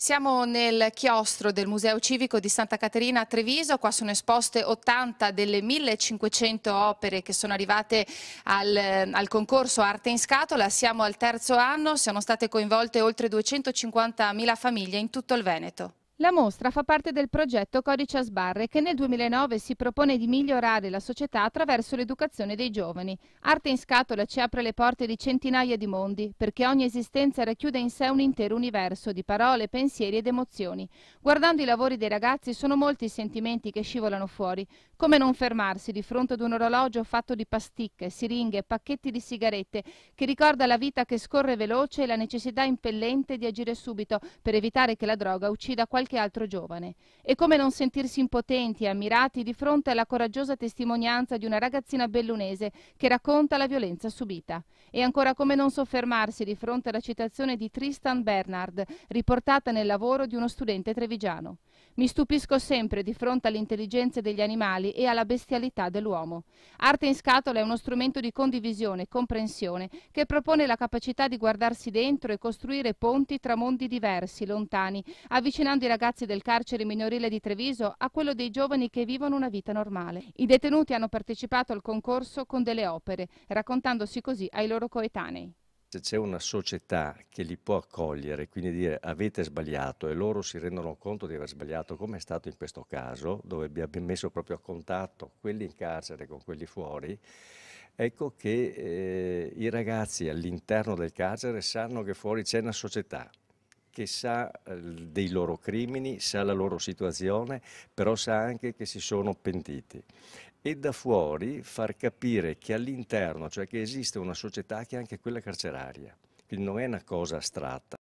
Siamo nel chiostro del Museo Civico di Santa Caterina a Treviso. Qua sono esposte 80 delle 1500 opere che sono arrivate al concorso Arte in Scatola. Siamo al terzo anno, sono state coinvolte oltre 250.000 famiglie in tutto il Veneto. La mostra fa parte del progetto Codice a sbarre che nel 2009 si propone di migliorare la società attraverso l'educazione dei giovani. Arte in Scatola ci apre le porte di centinaia di mondi, perché ogni esistenza racchiude in sé un intero universo di parole, pensieri ed emozioni. Guardando i lavori dei ragazzi sono molti i sentimenti che scivolano fuori. Come non fermarsi di fronte ad un orologio fatto di pasticche, siringhe, pacchetti di sigarette, che ricorda la vita che scorre veloce e la necessità impellente di agire subito per evitare che la droga uccida qualche altro giovane. E come non sentirsi impotenti e ammirati di fronte alla coraggiosa testimonianza di una ragazzina bellunese che racconta la violenza subita. E ancora come non soffermarsi di fronte alla citazione di Tristan Bernard, riportata nel lavoro di uno studente trevigiano. Mi stupisco sempre di fronte all'intelligenza degli animali e alla bestialità dell'uomo. Arte in Scatola è uno strumento di condivisione e comprensione che propone la capacità di guardarsi dentro e costruire ponti tra mondi diversi, lontani, avvicinando i ragazzi del carcere minorile di Treviso a quello dei giovani che vivono una vita normale. I detenuti hanno partecipato al concorso con delle opere, raccontandosi così ai loro coetanei. Se c'è una società che li può accogliere, quindi dire avete sbagliato e loro si rendono conto di aver sbagliato, come è stato in questo caso, dove abbiamo messo proprio a contatto quelli in carcere con quelli fuori, ecco che i ragazzi all'interno del carcere sanno che fuori c'è una società che sa dei loro crimini, sa la loro situazione, però sa anche che si sono pentiti. E da fuori far capire che all'interno, cioè che esiste una società che è anche quella carceraria, quindi non è una cosa astratta.